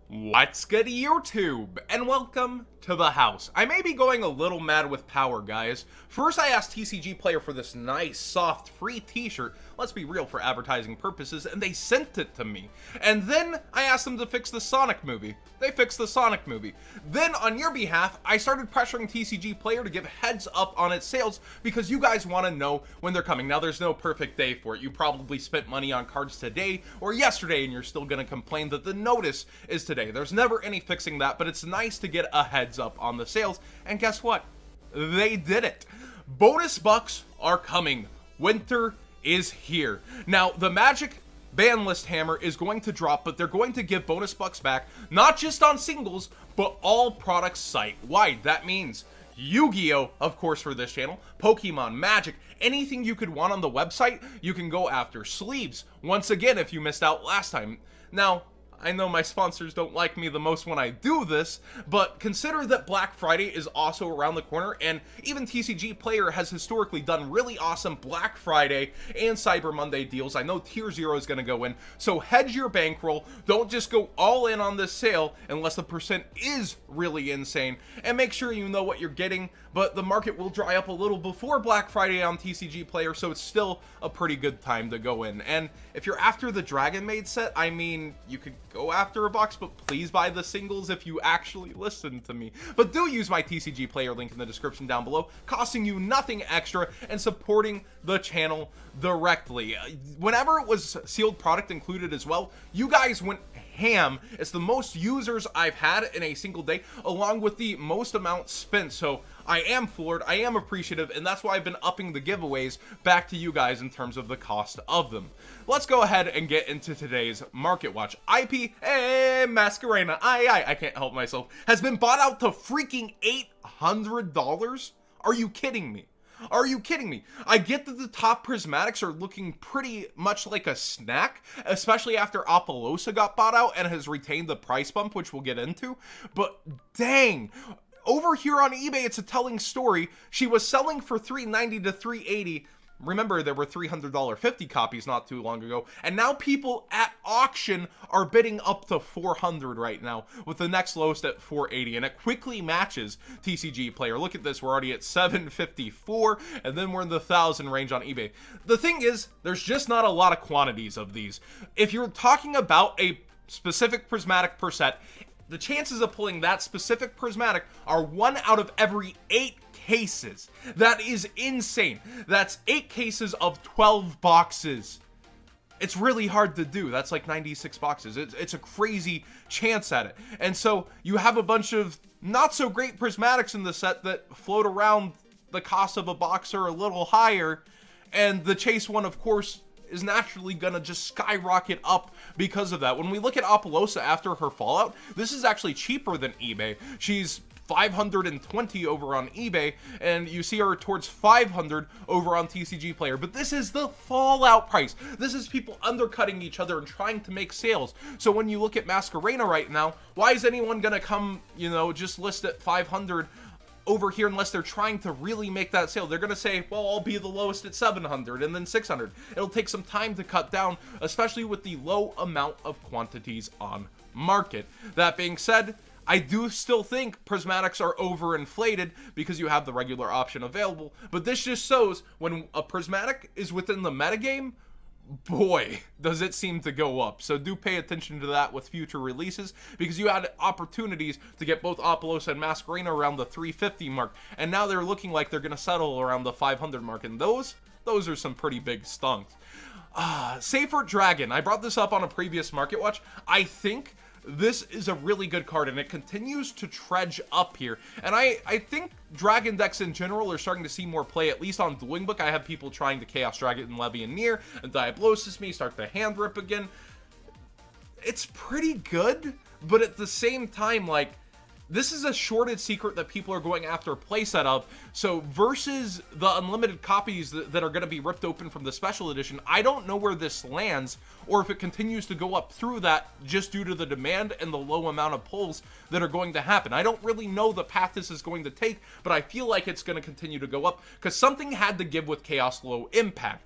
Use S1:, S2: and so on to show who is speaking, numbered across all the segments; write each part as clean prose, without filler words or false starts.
S1: What's good, YouTube? And welcome to the house. I may be going a little mad with power, guys. First, I asked TCG Player for this nice, soft, free t-shirt, let's be real, for advertising purposes, and they sent it to me. And then, I asked them to fix the Sonic movie. They fixed the Sonic movie. Then, on your behalf, I started pressuring TCG Player to give heads up on its sales, because you guys want to know when they're coming. Now, there's no perfect day for it. You probably spent money on cards today or yesterday, and you're still going to complain that the notice is today. There's never any fixing that, but it's nice to get a heads up on the sales, and guess what? They did it. Bonus bucks are coming. Winter is here. Now, the Magic ban list hammer is going to drop, but they're going to give bonus bucks back, not just on singles, but all products site-wide. That means Yu-Gi-Oh, of course, for this channel, Pokemon, Magic, anything you could want on the website, you can go after. Sleeves, once again, if you missed out last time. Now, I know my sponsors don't like me the most when I do this, but consider that Black Friday is also around the corner, and even TCG Player has historically done really awesome Black Friday and Cyber Monday deals. I know Tier 0 is going to go in, so hedge your bankroll. Don't just go all in on this sale unless the percent is really insane, and make sure you know what you're getting, but the market will dry up a little before Black Friday on TCG Player, so it's still a pretty good time to go in. And if you're after the Dragon Maid set, I mean, you could go after a box, but please buy the singles if you actually listen to me. But do use my TCG Player link in the description down below, costing you nothing extra and supporting the channel directly. Whenever it was sealed product included as well, you guys went ham. It's the most users I've had in a single day, along with the most amount spent, so I am floored, I am appreciative, and that's why I've been upping the giveaways back to you guys in terms of the cost of them. Let's go ahead and get into today's Market Watch. IP, Masquerena, I can't help myself, has been bought out to freaking $800? Are you kidding me? Are you kidding me? I get that the top prismatics are looking pretty much like a snack, especially after Apollosa got bought out and has retained the price bump, which we'll get into, but dang. Over here on eBay, it's a telling story. She was selling for $390 to $380. Remember, there were $300 50 copies not too long ago, and now people at auction are bidding up to $400 right now, with the next lowest at $480, and it quickly matches TCG Player. Look at this, we're already at $754, and then we're in the 1,000 range on eBay. The thing is, there's just not a lot of quantities of these. If you're talking about a specific prismatic per set, the chances of pulling that specific prismatic are 1 out of every 8 cases. That is insane. That's 8 cases of 12 boxes. It's really hard to do. That's like 96 boxes. It's a crazy chance at it. And so you have a bunch of not so great prismatics in the set that float around the cost of a box or a little higher. And the chase one, of course, is naturally gonna just skyrocket up because of that. When we look at Apollosa after her fallout, this is actually cheaper than eBay. She's 520 over on eBay, and you see her towards 500 over on TCG Player. But this is the fallout price. This is people undercutting each other and trying to make sales. So when you look at Masquerena right now, why is anyone gonna come, you know, just list at 500 over here unless they're trying to really make that sale? They're gonna say, well, I'll be the lowest at 700 and then 600. It'll take some time to cut down, especially with the low amount of quantities on market. That being said, I do still think prismatics are overinflated because you have the regular option available, but this just shows when a prismatic is within the metagame, boy, does it seem to go up. So do pay attention to that with future releases, because you had opportunities to get both Apollosa and Masquerena around the 350 mark, and now they're looking like they're going to settle around the 500 mark, and those are some pretty big stunks. Safer Dragon, I brought this up on a previous Market Watch. I think this is a really good card, and it continues to trudge up here. And I think Dragon decks in general are starting to see more play, at least on Dueling Book. I have people trying to Chaos Dragon and Levianeer and Diablosis me, start to hand rip again. It's pretty good, but at the same time, like, this is a shorted secret that people are going after a playset of. So versus the unlimited copies that are going to be ripped open from the special edition, I don't know where this lands, or if it continues to go up through that just due to the demand and the low amount of pulls that are going to happen. I don't really know the path this is going to take, but I feel like it's going to continue to go up because something had to give with Chaos Low Impact.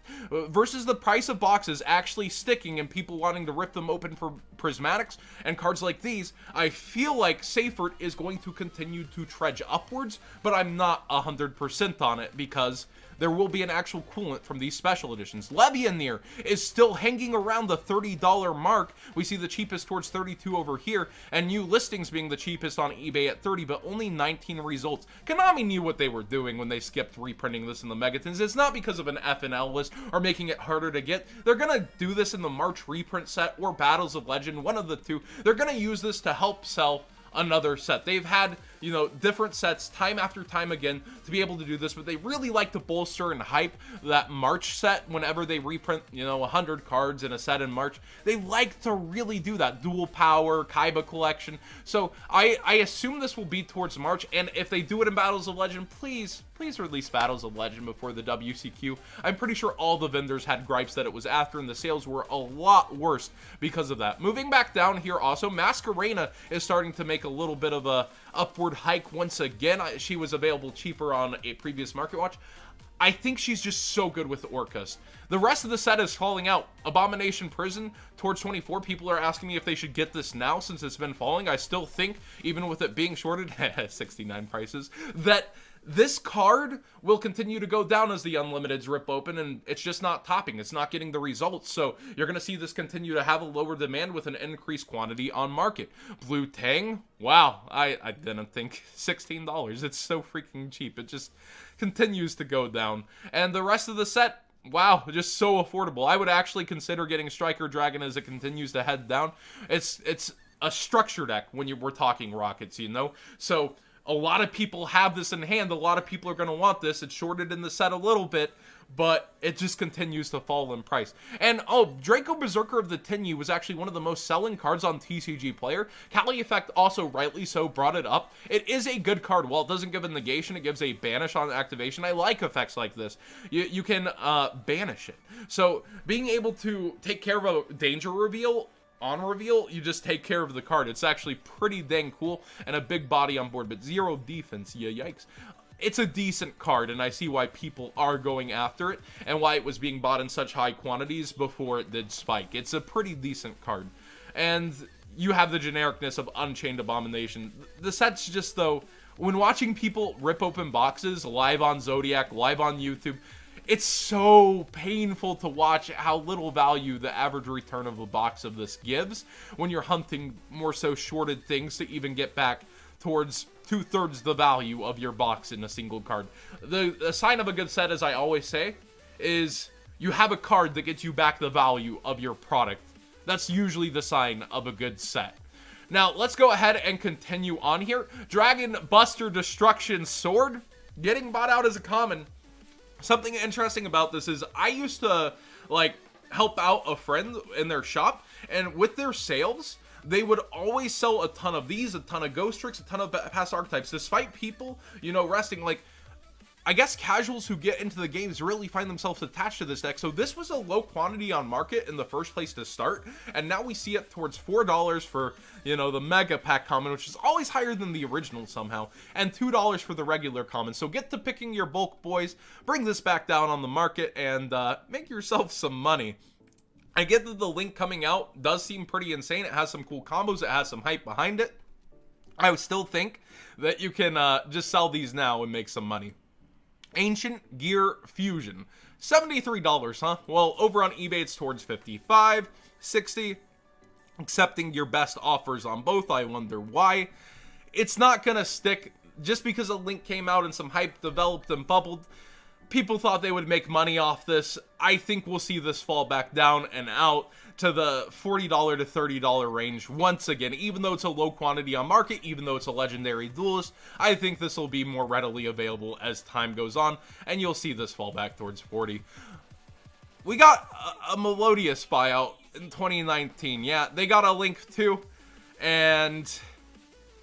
S1: Versus the price of boxes actually sticking and people wanting to rip them open for prismatics and cards like these, I feel like Seyfert is going to continue to trudge upwards, but I'm not 100% on it because there will be an actual coolant from these special editions. Levianir is still hanging around the $30 mark. We see the cheapest towards 32 over here, and new listings being the cheapest on eBay at 30, but only 19 results. Konami knew what they were doing when they skipped reprinting this in the Megatons. It's not because of an F&L list or making it harder to get. They're gonna do this in the March reprint set or Battles of Legend, one of the two. They're gonna use this to help sell another set. They've had, you know, different sets time after time again to be able to do this, but they really like to bolster and hype that March set whenever they reprint, you know, 100 cards in a set in March. They like to really do that. Dual Power, Kaiba collection. So I assume this will be towards March, and if they do it in Battles of Legend, please release Battles of Legend before the WCQ. I'm pretty sure all the vendors had gripes that it was after, and the sales were a lot worse because of that. Moving back down here also, Masquerena is starting to make a little bit of a upward hike once again. She was available cheaper on a previous Market Watch. I think she's just so good with Orcust. The rest of the set is falling out. Abomination Prison towards 24. People are asking me if they should get this now since it's been falling. I still think, even with it being shorted, 69 prices, that this card will continue to go down as the Unlimiteds rip open, and it's just not topping. It's not getting the results, so you're going to see this continue to have a lower demand with an increased quantity on market. Blue Tang, wow, I didn't think $16. It's so freaking cheap. It just continues to go down. And the rest of the set, wow, just so affordable. I would actually consider getting Striker Dragon as it continues to head down. It's a structure deck when we're talking Rockets, you know? So a lot of people have this in hand. A lot of people are going to want this. It's shorted in the set a little bit, but it just continues to fall in price. And, oh, Draco Berserker of the Tenyu was actually one of the most selling cards on TCG Player. Kali Effect also, rightly so, brought it up. It is a good card. While it doesn't give a negation, it gives a banish on activation. I like effects like this. You can banish it. So, being able to take care of a danger reveal on reveal, you just take care of the card. It's actually pretty dang cool, and a big body on board, but 0 defense, yeah, yikes. It's a decent card, and I see why people are going after it, and why it was being bought in such high quantities before it did spike. It's a pretty decent card. And you have the genericness of Unchained Abomination. The set's just, though, when watching people rip open boxes, live on Zodiac, live on YouTube, it's so painful to watch how little value the average return of a box of this gives when you're hunting more so shorted things to even get back towards 2/3 the value of your box in a single card. The sign of a good set, as I always say, is you have a card that gets you back the value of your product. That's usually the sign of a good set. Now, let's go ahead and continue on here. Dragon Buster Destruction Sword, getting bought out as a common. Something interesting about this is I used to, like, help out a friend in their shop, and with their sales, they would always sell a ton of these, a ton of Ghost Tricks, a ton of past archetypes, despite people, you know, resting, like, I guess casuals who get into the games really find themselves attached to this deck. So this was a low quantity on market in the first place to start, and now we see it towards $4 for, you know, the Mega Pack common, which is always higher than the original somehow, and $2 for the regular common. So get to picking your bulk, boys, bring this back down on the market, and make yourself some money. I get that the link coming out does seem pretty insane. It has some cool combos, it has some hype behind it. I would still think that you can just sell these now and make some money. Ancient Gear Fusion, $73, huh? Well, over on eBay it's towards $55, $60. Accepting your best offers on both, I wonder why. It's not gonna stick. Just because a link came out and some hype developed and bubbled, people thought they would make money off this. I think we'll see this fall back down and out to the $40 to $30 range once again. Even though it's a low quantity on market, even though it's a legendary duelist, I think this will be more readily available as time goes on, and you'll see this fall back towards 40. We got a Melodious buyout in 2019. Yeah, they got a link too, and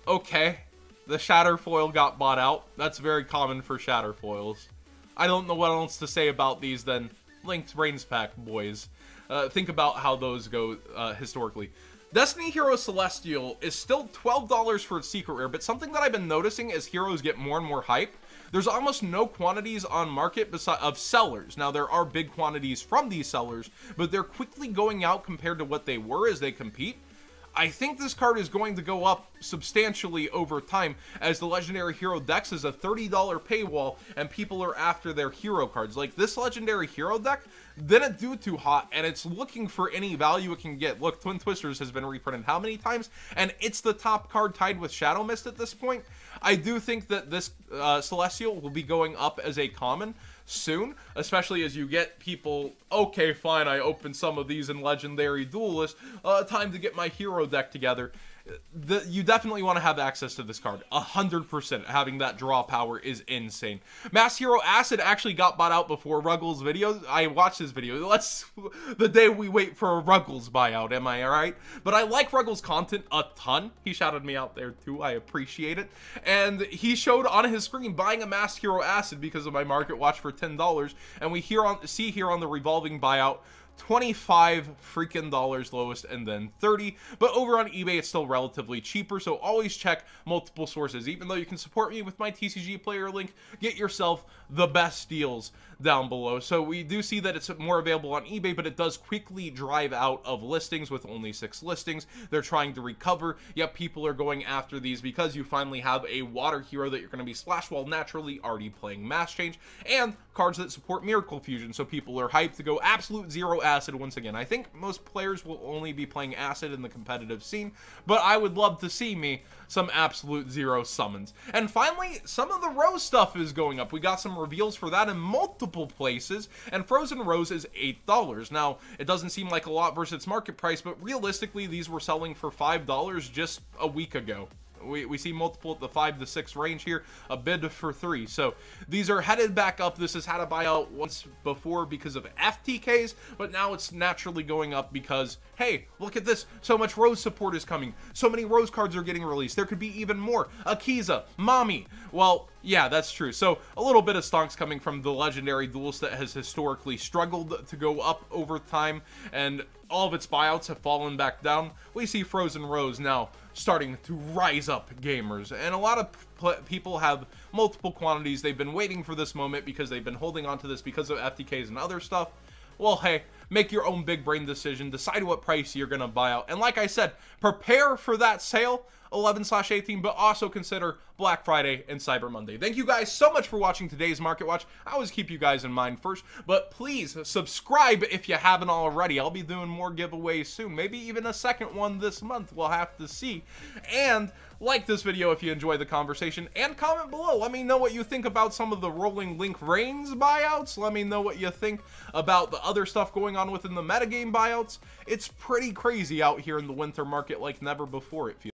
S1: okay. the shatter foil got bought out. That's very common for shatter foils. I don't know what else to say about these than linked Vrains pack, boys. Think about how those go historically. Destiny Hero Celestial is still $12 for its secret rare, but something that I've been noticing as heroes get more and more hype, there's almost no quantities on market of sellers. Now, there are big quantities from these sellers, but they're quickly going out compared to what they were as they compete. I think this card is going to go up substantially over time as the Legendary Hero Dex is a $30 paywall and people are after their hero cards. Like, this Legendary Hero deck didn't do too hot and it's looking for any value it can get. Look, Twin Twisters has been reprinted how many times? And it's the top card tied with Shadow Mist at this point. I do think that this Celestial will be going up as a common soon, especially as you get people, okay, fine, I opened some of these in Legendary Duelist, time to get my hero deck together. You definitely want to have access to this card. 100% having that draw power is insane. Mass Hero Acid actually got bought out before Ruggles' videos. I watched his video. Let's the day we wait for a Ruggles buyout, am I alright? But I like Ruggles' content a ton. He shouted me out there too. I appreciate it. And he showed on his screen buying a Mass Hero Acid because of my market watch for $10. And we see here on the revolving buyout, 25 freaking dollars lowest and then 30, but over on eBay it's still relatively cheaper, so always check multiple sources. Even though you can support me with my TCG player link, get yourself the best deals down below. So we do see that it's more available on eBay, but it does quickly drive out of listings with only 6 listings. They're trying to recover, yet people are going after these because you finally have a water hero that you're going to be splash while naturally already playing Mass Change, and cards that support Miracle Fusion, so people are hyped to go absolute zero acid once again. I think most players will only be playing acid in the competitive scene, but I would love to see me some absolute zero summons. And finally, some of the Rose stuff is going up. We got some reveals for that in multiple places, and Frozen Rose is $8. Now, it doesn't seem like a lot versus its market price, but realistically, these were selling for $5 just a week ago. We see multiple at the 5 to 6 range here, a bid for 3. So these are headed back up. This has had a buyout once before because of FTKs, but now it's naturally going up because, hey, look at this. So much Rose support is coming. So many Rose cards are getting released. There could be even more. Akiza, Mommy. Well, yeah, that's true. So a little bit of stonks coming from the Legendary Duelist that has historically struggled to go up over time, and all of its buyouts have fallen back down. We see Frozen Rose now starting to rise up, gamers, and a lot of people have multiple quantities. They've been waiting for this moment because they've been holding on to this because of FTKs and other stuff. Well, hey, make your own big brain decision, decide what price you're gonna buy out, and like I said, prepare for that sale 11/18, but also consider Black Friday and Cyber Monday. Thank you guys so much for watching today's Market Watch. I always keep you guys in mind first, but please subscribe if you haven't already. I'll be doing more giveaways soon, maybe even a second one this month. We'll have to see. And like this video if you enjoy the conversation, and comment below. Let me know what you think about some of the rolling link Vrains buyouts. Let me know what you think about the other stuff going on within the metagame buyouts. It's pretty crazy out here in the winter market like never before, it feels.